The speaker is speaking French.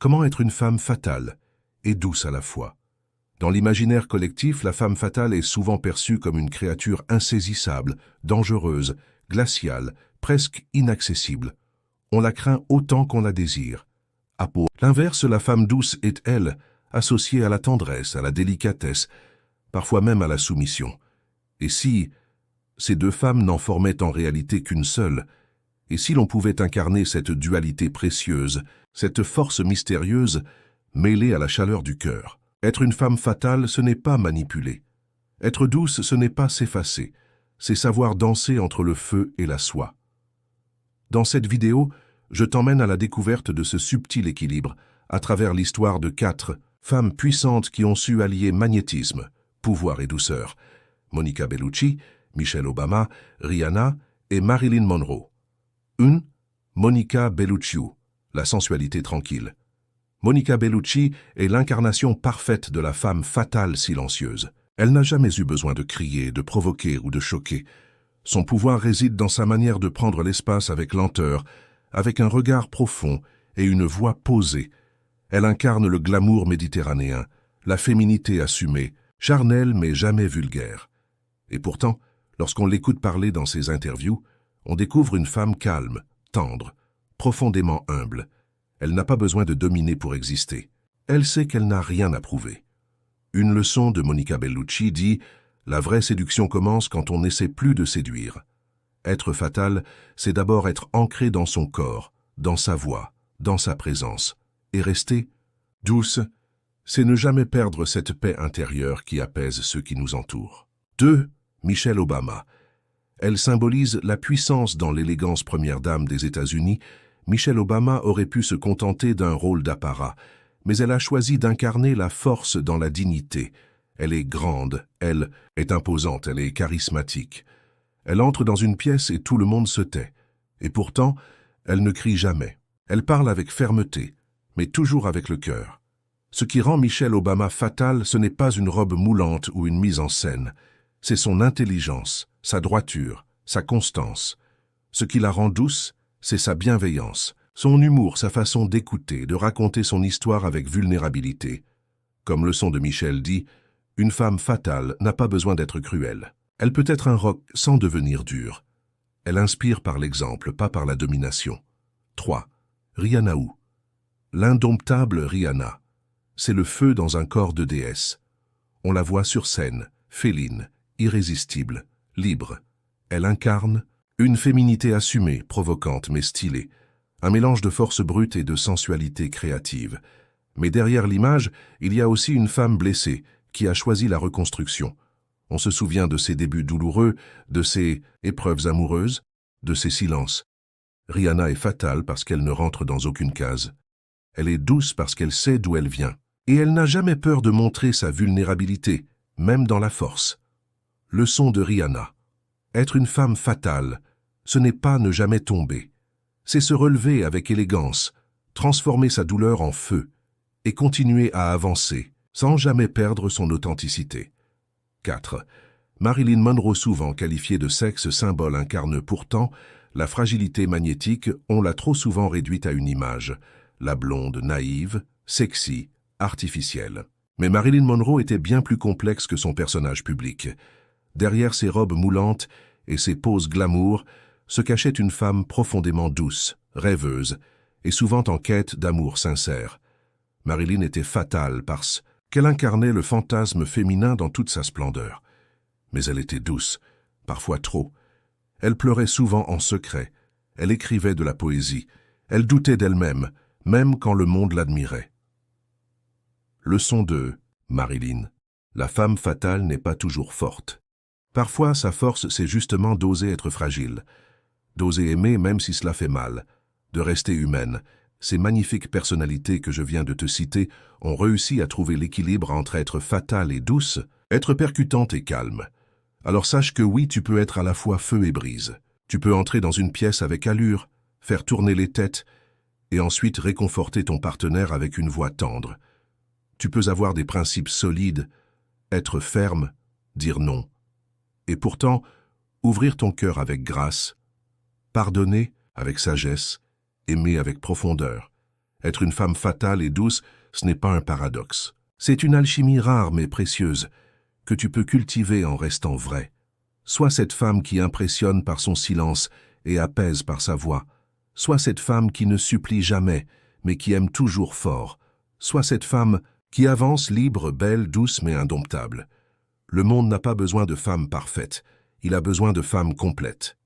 Comment être une femme fatale et douce à la fois? Dans l'imaginaire collectif, la femme fatale est souvent perçue comme une créature insaisissable, dangereuse, glaciale, presque inaccessible. On la craint autant qu'on la désire. À l'inverse, la femme douce est, elle, associée à la tendresse, à la délicatesse, parfois même à la soumission. Et si ces deux femmes n'en formaient en réalité qu'une seule, et si l'on pouvait incarner cette dualité précieuse, cette force mystérieuse, mêlée à la chaleur du cœur? Être une femme fatale, ce n'est pas manipuler. Être douce, ce n'est pas s'effacer. C'est savoir danser entre le feu et la soie. Dans cette vidéo, je t'emmène à la découverte de ce subtil équilibre, à travers l'histoire de 4 femmes puissantes qui ont su allier magnétisme, pouvoir et douceur. Monica Bellucci, Michelle Obama, Rihanna et Marilyn Monroe. 1. Monica Bellucci, la sensualité tranquille. Monica Bellucci est l'incarnation parfaite de la femme fatale silencieuse. Elle n'a jamais eu besoin de crier, de provoquer ou de choquer. Son pouvoir réside dans sa manière de prendre l'espace avec lenteur, avec un regard profond et une voix posée. Elle incarne le glamour méditerranéen, la féminité assumée, charnelle mais jamais vulgaire. Et pourtant, lorsqu'on l'écoute parler dans ses interviews, on découvre une femme calme, tendre, profondément humble. Elle n'a pas besoin de dominer pour exister. Elle sait qu'elle n'a rien à prouver. Une leçon de Monica Bellucci dit « La vraie séduction commence quand on n'essaie plus de séduire. Être fatale, c'est d'abord être ancré dans son corps, dans sa voix, dans sa présence. Et rester douce, c'est ne jamais perdre cette paix intérieure qui apaise ceux qui nous entourent. » 2. Michelle Obama. Elle symbolise la puissance dans l'élégance première dame des États-Unis. Michelle Obama aurait pu se contenter d'un rôle d'apparat, mais elle a choisi d'incarner la force dans la dignité. Elle est grande, elle est imposante, elle est charismatique. Elle entre dans une pièce et tout le monde se tait. Et pourtant, elle ne crie jamais. Elle parle avec fermeté, mais toujours avec le cœur. Ce qui rend Michelle Obama fatale, ce n'est pas une robe moulante ou une mise en scène. C'est son intelligence, sa droiture, sa constance. Ce qui la rend douce, c'est sa bienveillance, son humour, sa façon d'écouter, de raconter son histoire avec vulnérabilité. Comme le son de Michelle dit, une femme fatale n'a pas besoin d'être cruelle. Elle peut être un roc sans devenir dure. Elle inspire par l'exemple, pas par la domination. 3. Rihanna. L'indomptable Rihanna. C'est le feu dans un corps de déesse. On la voit sur scène, féline, irrésistible, libre. Elle incarne une féminité assumée, provocante mais stylée, un mélange de force brute et de sensualité créative. Mais derrière l'image, il y a aussi une femme blessée qui a choisi la reconstruction. On se souvient de ses débuts douloureux, de ses épreuves amoureuses, de ses silences. Rihanna est fatale parce qu'elle ne rentre dans aucune case. Elle est douce parce qu'elle sait d'où elle vient. Et elle n'a jamais peur de montrer sa vulnérabilité, même dans la force. Leçon de Rihanna. Être une femme fatale, ce n'est pas ne jamais tomber. C'est se relever avec élégance, transformer sa douleur en feu et continuer à avancer sans jamais perdre son authenticité. 4. Marilyn Monroe, souvent qualifiée de sexe symbole, incarne pourtant la fragilité magnétique. On l'a trop souvent réduite à une image, la blonde naïve, sexy, artificielle. Mais Marilyn Monroe était bien plus complexe que son personnage public. Derrière ses robes moulantes et ses poses glamour se cachait une femme profondément douce, rêveuse et souvent en quête d'amour sincère. Marilyn était fatale parce qu'elle incarnait le fantasme féminin dans toute sa splendeur. Mais elle était douce, parfois trop. Elle pleurait souvent en secret, elle écrivait de la poésie, elle doutait d'elle-même, même quand le monde l'admirait. Leçon 2. Marilyn. La femme fatale n'est pas toujours forte. Parfois, sa force, c'est justement d'oser être fragile, d'oser aimer même si cela fait mal, de rester humaine. Ces magnifiques personnalités que je viens de te citer ont réussi à trouver l'équilibre entre être fatale et douce, être percutante et calme. Alors sache que oui, tu peux être à la fois feu et brise. Tu peux entrer dans une pièce avec allure, faire tourner les têtes, et ensuite réconforter ton partenaire avec une voix tendre. Tu peux avoir des principes solides, être ferme, dire non. Et pourtant, ouvrir ton cœur avec grâce, pardonner avec sagesse, aimer avec profondeur. Être une femme fatale et douce, ce n'est pas un paradoxe. C'est une alchimie rare mais précieuse, que tu peux cultiver en restant vraie. Sois cette femme qui impressionne par son silence et apaise par sa voix. Sois cette femme qui ne supplie jamais, mais qui aime toujours fort. Sois cette femme qui avance libre, belle, douce mais indomptable. Le monde n'a pas besoin de femmes parfaites, il a besoin de femmes complètes.